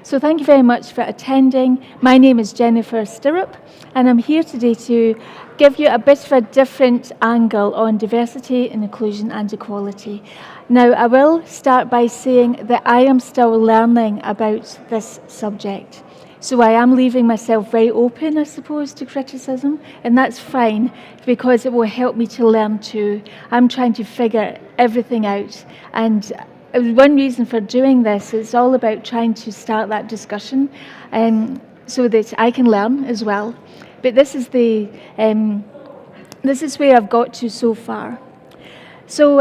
So thank you very much for attending. My name is Jennifer Stirrup, and I'm here today to give you a bit of a different angle on diversity, inclusion and equality. Now, I will start by saying that I am still learning about this subject. So I am leaving myself very open, I suppose, to criticism, and that's fine because it will help me to learn too. I'm trying to figure everything out, and one reason for doing this is all about trying to start that discussion so that I can learn as well. But this is where I've got to so far. So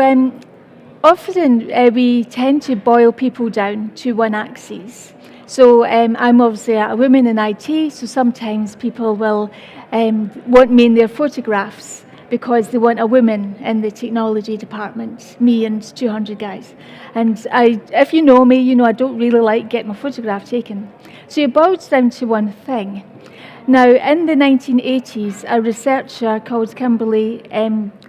often we tend to boil people down to one axis. So I'm obviously a woman in IT, so sometimes people will want me in their photographs because they want a woman in the technology department, me and 200 guys. And if you know me, you know I don't really like getting my photograph taken. So it boils down to one thing. Now, in the 1980s, a researcher called Kimberly,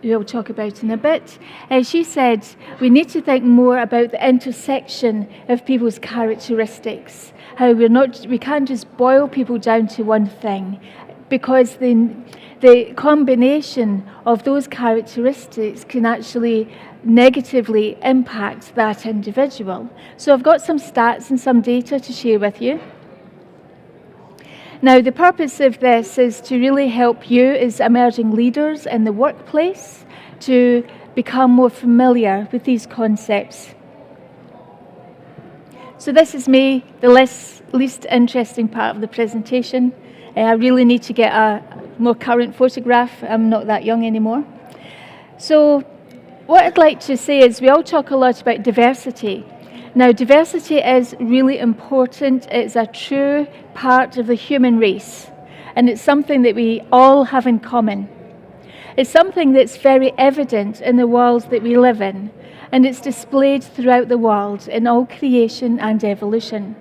who I'll talk about in a bit, she said we need to think more about the intersection of people's characteristics, how we can't just boil people down to one thing, because the combination of those characteristics can actually negatively impact that individual. So I've got some stats and some data to share with you. Now, the purpose of this is to really help you as emerging leaders in the workplace to become more familiar with these concepts. So this is me, the least interesting part of the presentation. I really need to get a more current photograph. I'm not that young anymore. So what I'd like to say is we all talk a lot about diversity. Now, diversity is really important. It's a true part of the human race, and it's something that we all have in common. It's something that's very evident in the world that we live in, and it's displayed throughout the world in all creation and evolution.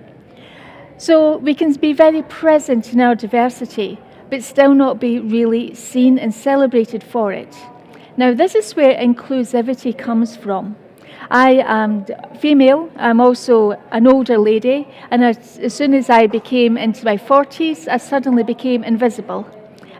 So we can be very present in our diversity, but still not be really seen and celebrated for it. Now, this is where inclusivity comes from. I am female, I'm also an older lady, and as soon as I became into my 40s, I suddenly became invisible.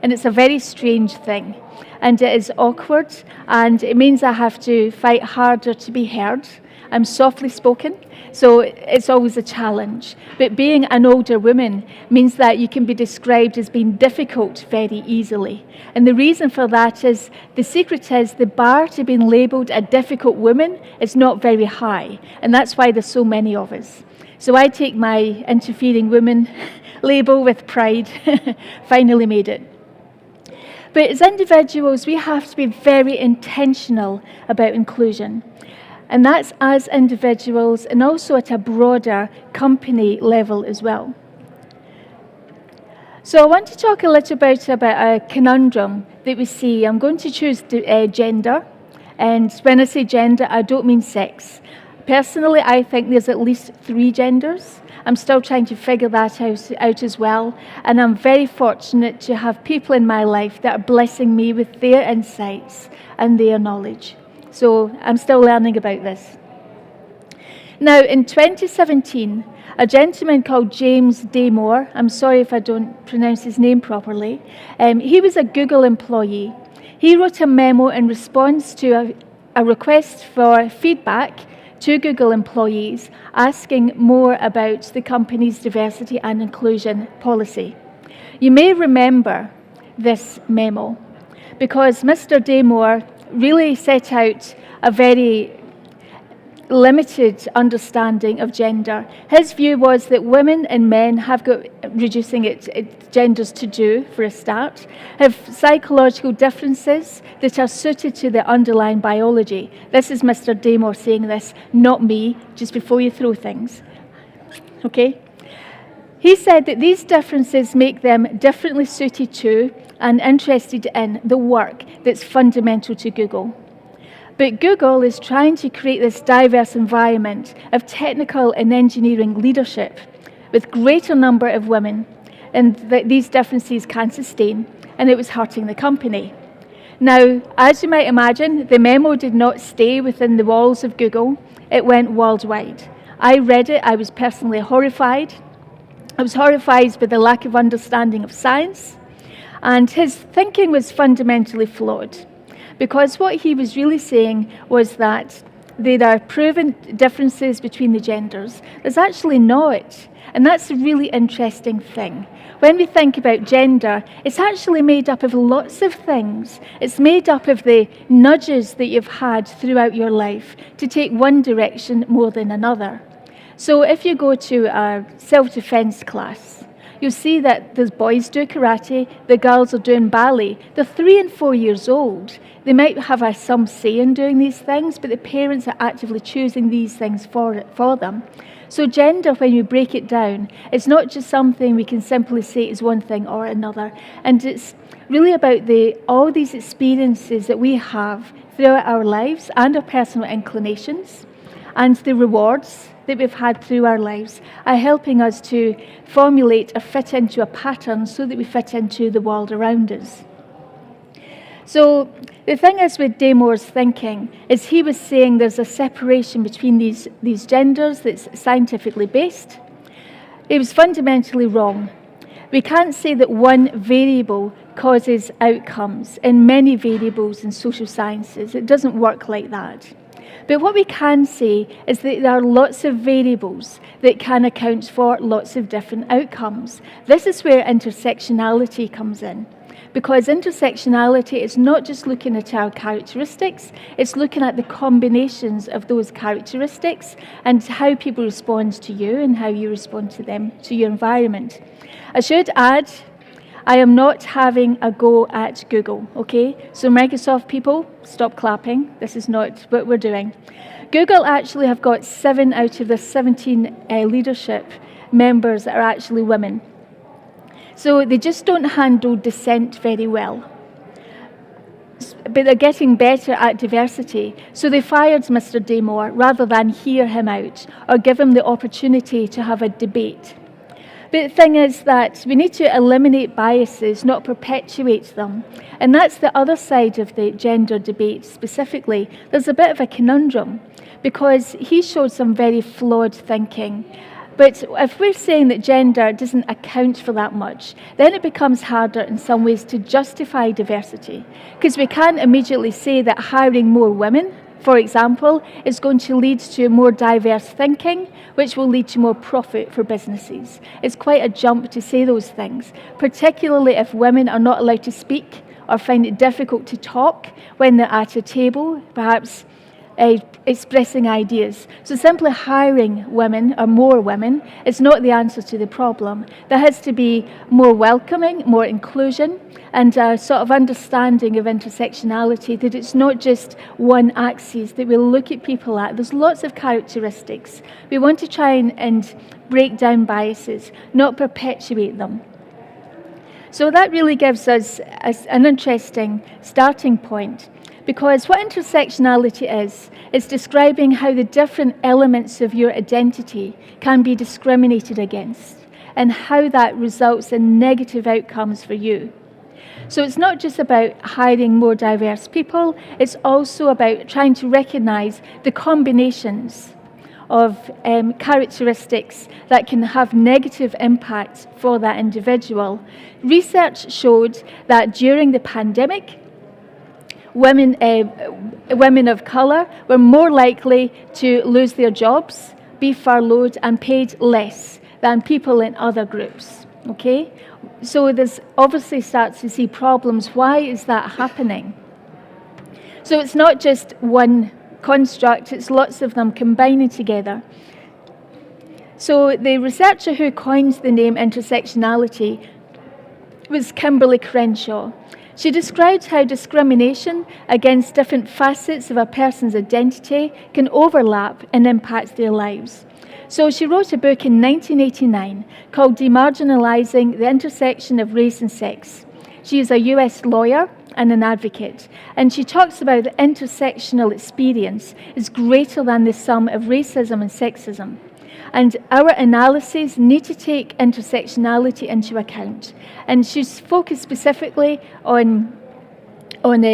And it's a very strange thing. And it is awkward, and it means I have to fight harder to be heard. I'm softly spoken, so it's always a challenge. But being an older woman means that you can be described as being difficult very easily. And the reason for that is, the secret is the bar to being labelled a difficult woman is not very high. And that's why there's so many of us. So I take my interfering woman label with pride. Finally made it. But as individuals, we have to be very intentional about inclusion. And that's as individuals and also at a broader company level as well. So I want to talk a little bit about a conundrum that we see. I'm going to choose gender. And when I say gender, I don't mean sex. Personally, I think there's at least 3 genders. I'm still trying to figure that out as well. And I'm very fortunate to have people in my life that are blessing me with their insights and their knowledge. So I'm still learning about this. Now, in 2017, a gentleman called James Damore, I'm sorry if I don't pronounce his name properly, he was a Google employee. He wrote a memo in response to a request for feedback to Google employees asking more about the company's diversity and inclusion policy. You may remember this memo because Mr. Damore really set out a very limited understanding of gender. His view was that women and men have got, reducing it genders to do for a start, have psychological differences that are suited to their underlying biology. This is Mr. Damore saying this, not me, just before you throw things. Okay? He said that these differences make them differently suited to and interested in the work that's fundamental to Google. But Google is trying to create this diverse environment of technical and engineering leadership with greater number of women, and these differences can sustain, and it was hurting the company. Now, as you might imagine, the memo did not stay within the walls of Google. It went worldwide. I read it, I was personally horrified. I was horrified by the lack of understanding of science, and his thinking was fundamentally flawed, because what he was really saying was that there are proven differences between the genders. There's actually not, and that's a really interesting thing. When we think about gender, it's actually made up of lots of things. It's made up of the nudges that you've had throughout your life to take one direction more than another. So if you go to a self-defense class, you'll see that the boys do karate, the girls are doing ballet. They're 3 and 4 years old. They might have some say in doing these things, but the parents are actively choosing these things for them. So gender, when you break it down, it's not just something we can simply say is one thing or another. And it's really about all these experiences that we have throughout our lives and our personal inclinations, and the rewards that we've had through our lives are helping us to formulate or fit into a pattern so that we fit into the world around us. So the thing is with Damore's thinking is he was saying there's a separation between these genders that's scientifically based. It was fundamentally wrong. We can't say that one variable causes outcomes in many variables in social sciences. It doesn't work like that. But what we can say is that there are lots of variables that can account for lots of different outcomes. This is where intersectionality comes in. Because intersectionality is not just looking at our characteristics, it's looking at the combinations of those characteristics and how people respond to you and how you respond to them, to your environment. I should add, I am not having a go at Google, okay? So Microsoft people, stop clapping. This is not what we're doing. Google actually have got 7 out of the 17 leadership members that are actually women. So they just don't handle dissent very well. But they're getting better at diversity. So they fired Mr. Damore rather than hear him out or give him the opportunity to have a debate. But the thing is that we need to eliminate biases, not perpetuate them. And that's the other side of the gender debate specifically. There's a bit of a conundrum because he showed some very flawed thinking. But if we're saying that gender doesn't account for that much, then it becomes harder in some ways to justify diversity. Because we can't immediately say that hiring more women, for example, is going to lead to more diverse thinking, which will lead to more profit for businesses. It's quite a jump to say those things, particularly if women are not allowed to speak or find it difficult to talk when they're at a table, perhaps expressing ideas. So simply hiring women or more women is not the answer to the problem. There has to be more welcoming, more inclusion, and a sort of understanding of intersectionality, that it's not just one axis that we look at people at. There's lots of characteristics. We want to try and break down biases, not perpetuate them. So that really gives us an interesting starting point. Because what intersectionality is describing how the different elements of your identity can be discriminated against and how that results in negative outcomes for you. So it's not just about hiring more diverse people, it's also about trying to recognize the combinations of characteristics that can have negative impact for that individual. Research showed that during the pandemic, women of colour were more likely to lose their jobs, be furloughed and paid less than people in other groups, okay? So there's obviously starts to see problems. Why is that happening? So it's not just one construct, it's lots of them combining together. So the researcher who coined the name intersectionality was Kimberly Crenshaw. She described how discrimination against different facets of a person's identity can overlap and impact their lives. So she wrote a book in 1989 called Demarginalizing the Intersection of Race and Sex. She is a US lawyer and an advocate, and she talks about the intersectional experience is greater than the sum of racism and sexism. And our analyses need to take intersectionality into account. And she's focused specifically on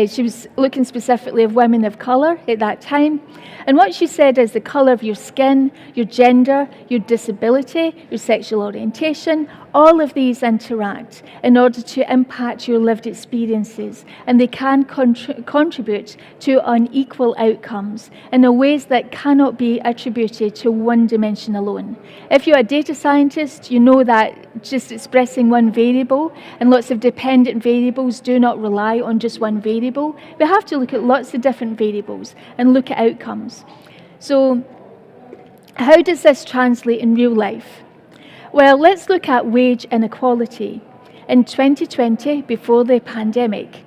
she was looking specifically of women of colour at that time. And what she said is the colour of your skin, your gender, your disability, your sexual orientation, all of these interact in order to impact your lived experiences, and they can contribute to unequal outcomes in ways that cannot be attributed to one dimension alone. If you're a data scientist, you know that just expressing one variable and lots of dependent variables do not rely on just one variable. We have to look at lots of different variables and look at outcomes. So how does this translate in real life? Well, let's look at wage inequality. In 2020, before the pandemic,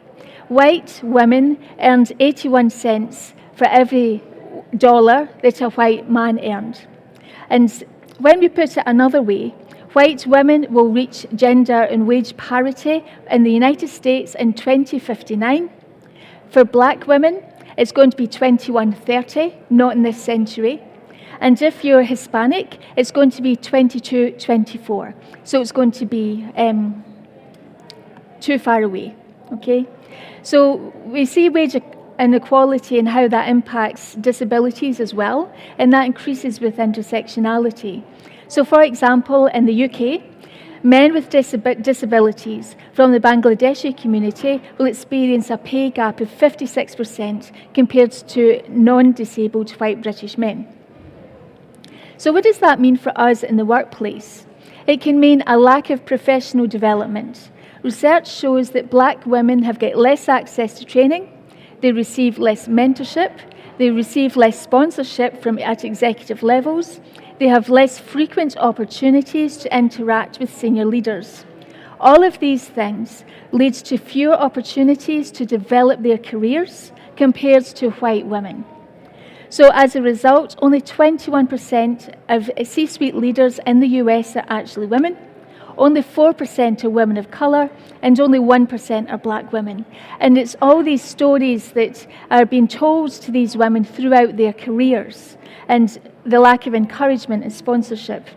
white women earned 81 cents for every dollar that a white man earned. And when we put it another way, white women will reach gender and wage parity in the United States in 2059. For black women, it's going to be 2130, not in this century. And if you're Hispanic, it's going to be 2224. So it's going to be too far away, okay? So we see wage inequality and how that impacts disabilities as well, and that increases with intersectionality. So for example, in the UK, men with disabilities from the Bangladeshi community will experience a pay gap of 56% compared to non-disabled white British men. So what does that mean for us in the workplace? It can mean a lack of professional development. Research shows that black women have got less access to training, they receive less mentorship, they receive less sponsorship at executive levels, they have less frequent opportunities to interact with senior leaders. All of these things leads to fewer opportunities to develop their careers compared to white women. So as a result, only 21% of C-suite leaders in the US are actually women, only 4% are women of colour, and only 1% are black women. And it's all these stories that are being told to these women throughout their careers, and the lack of encouragement and sponsorship.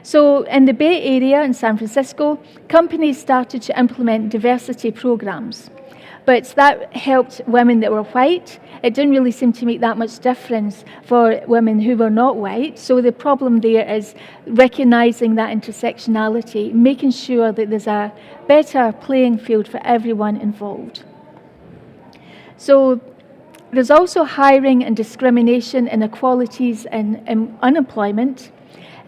So in the Bay Area in San Francisco, companies started to implement diversity programs. But that helped women that were white. It didn't really seem to make that much difference for women who were not white. So the problem there is recognizing that intersectionality, making sure that there's a better playing field for everyone involved. So there's also hiring and discrimination, inequalities and unemployment.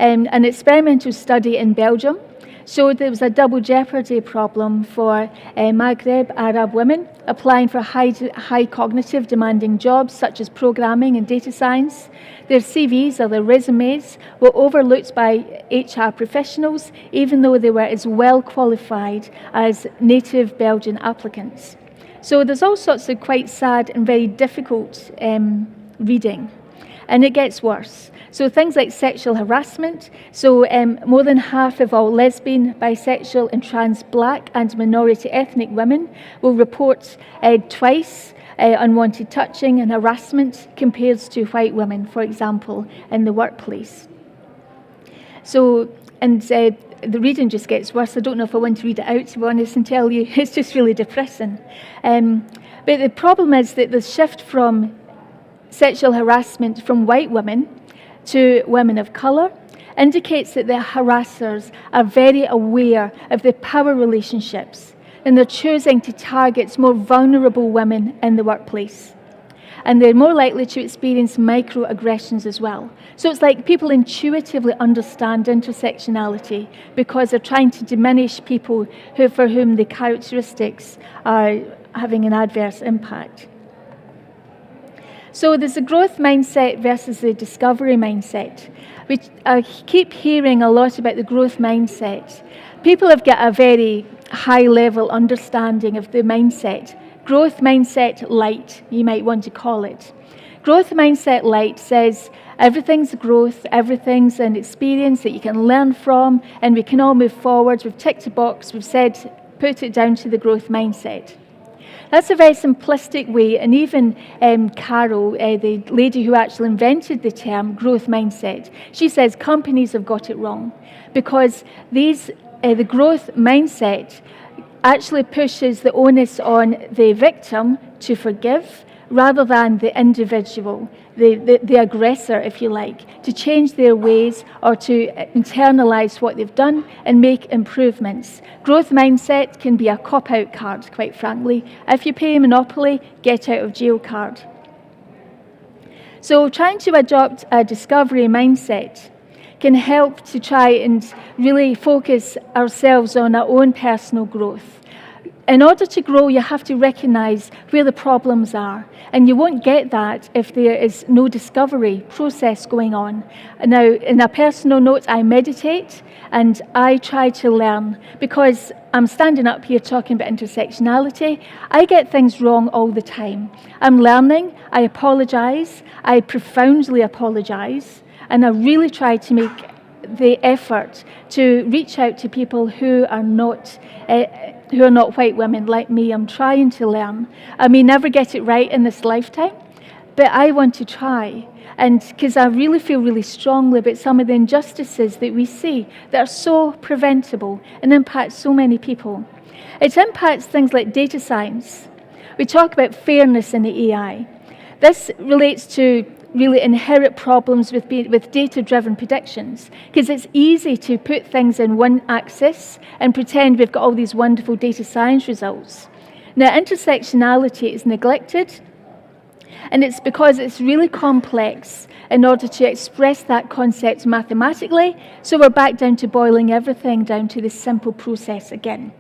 An experimental study in Belgium showed there was a double jeopardy problem for Maghreb Arab women applying for high cognitive demanding jobs such as programming and data science. Their CVs or their resumes were overlooked by HR professionals even though they were as well qualified as native Belgian applicants. So there's all sorts of quite sad and very difficult reading, and it gets worse. So things like sexual harassment. So more than half of all lesbian, bisexual and trans black and minority ethnic women will report twice unwanted touching and harassment compared to white women, for example, in the workplace. So, and the reading just gets worse. I don't know if I want to read it out, to be honest, and tell you. It's just really depressing. But the problem is that the shift from sexual harassment from white women to women of colour indicates that the harassers are very aware of the power relationships and they're choosing to target more vulnerable women in the workplace. And they're more likely to experience microaggressions as well. So it's like people intuitively understand intersectionality because they're trying to diminish people for whom the characteristics are having an adverse impact. So there's a growth mindset versus the discovery mindset. I keep hearing a lot about the growth mindset. People have got a very high-level understanding of the mindset. Growth mindset light, you might want to call it. Growth mindset light says everything's growth, everything's an experience that you can learn from, and we can all move forward. We've ticked a box, we've said, put it down to the growth mindset. That's a very simplistic way, and even Carol, the lady who actually invented the term growth mindset, she says companies have got it wrong because the growth mindset actually pushes the onus on the victim to forgive rather than the individual, the aggressor, if you like, to change their ways or to internalize what they've done and make improvements. Growth mindset can be a cop-out card, quite frankly. If you pay Monopoly, get out of jail card. So trying to adopt a discovery mindset can help to try and really focus ourselves on our own personal growth. In order to grow, you have to recognize where the problems are, and you won't get that if there is no discovery process going on. Now, in a personal note, I meditate and I try to learn, because I'm standing up here talking about intersectionality. I get things wrong all the time. I'm learning, I apologize, I profoundly apologize, and I really try to make the effort to reach out to people who are not white women like me. I'm trying to learn. I may never get it right in this lifetime, but I want to try. And because I really feel really strongly about some of the injustices that we see that are so preventable and impact so many people. It impacts things like data science. We talk about fairness in the AI. This relates to really inherent problems with data-driven predictions, because it's easy to put things in one axis and pretend we've got all these wonderful data science results. Now, intersectionality is neglected, and it's because it's really complex in order to express that concept mathematically, so we're back down to boiling everything down to this simple process again.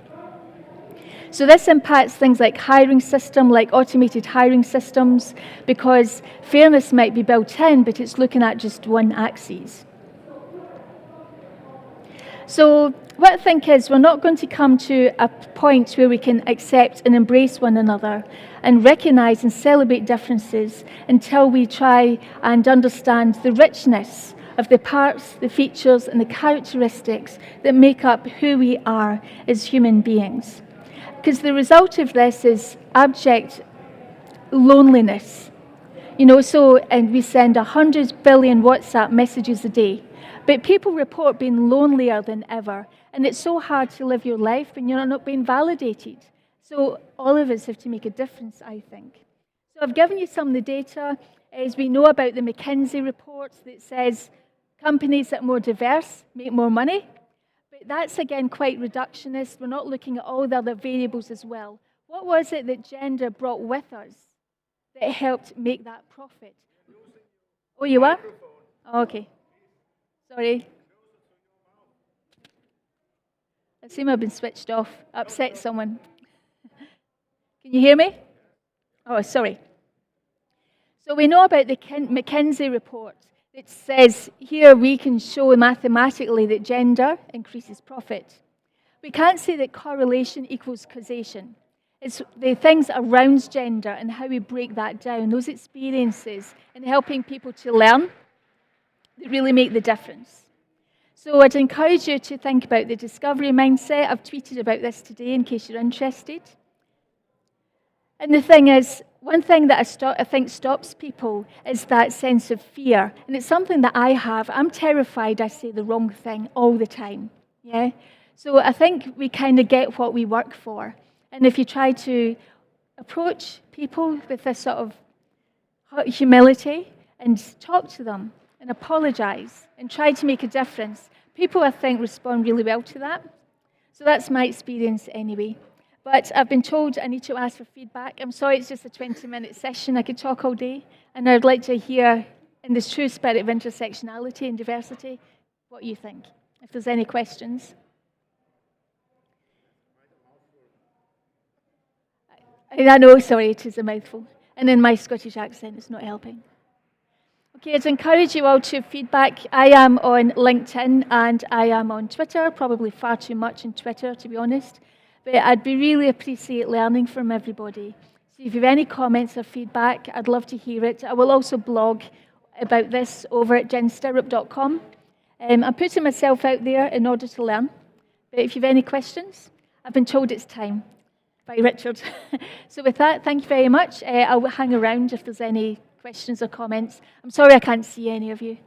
So this impacts things like hiring system, like automated hiring systems, because fairness might be built in, but it's looking at just one axis. So what I think is we're not going to come to a point where we can accept and embrace one another and recognize and celebrate differences until we try and understand the richness of the parts, the features, and the characteristics that make up who we are as human beings. Because the result of this is abject loneliness. And we send 100 billion WhatsApp messages a day, but people report being lonelier than ever, and it's so hard to live your life when you're not being validated. So all of us have to make a difference, I think. So I've given you some of the data. As we know about the McKinsey reports that says companies that are more diverse make more money. But that's, again, quite reductionist. We're not looking at all the other variables as well. What was it that gender brought with us that helped make that profit? Oh, you are? Oh, okay. Sorry. I seem to have been switched off. Upset someone. Can you hear me? Oh, sorry. So we know about the McKinsey report. It says here we can show mathematically that gender increases profit. We can't say that correlation equals causation. It's the things around gender and how we break that down, those experiences, and helping people to learn that really make the difference. So I'd encourage you to think about the discovery mindset. I've tweeted about this today in case you're interested. And the thing is, one thing that I think stops people is that sense of fear. And it's something that I have. I'm terrified I say the wrong thing all the time. Yeah. So I think we kind of get what we work for. And if you try to approach people with this sort of humility and talk to them and apologize and try to make a difference, people, I think, respond really well to that. So that's my experience anyway. But I've been told I need to ask for feedback. I'm sorry it's just a 20-minute session. I could talk all day. And I'd like to hear, in this true spirit of intersectionality and diversity, what you think. If there's any questions. I know, sorry, it is a mouthful. And in my Scottish accent, it's not helping. Okay, I'd encourage you all to feedback. I am on LinkedIn and I am on Twitter, probably far too much on Twitter, to be honest. But I'd really appreciate learning from everybody. So if you have any comments or feedback, I'd love to hear it. I will also blog about this over at jenstirrup.com. I'm putting myself out there in order to learn. But if you have any questions, I've been told it's time by Richard. So with that, thank you very much. I'll hang around if there's any questions or comments. I'm sorry I can't see any of you.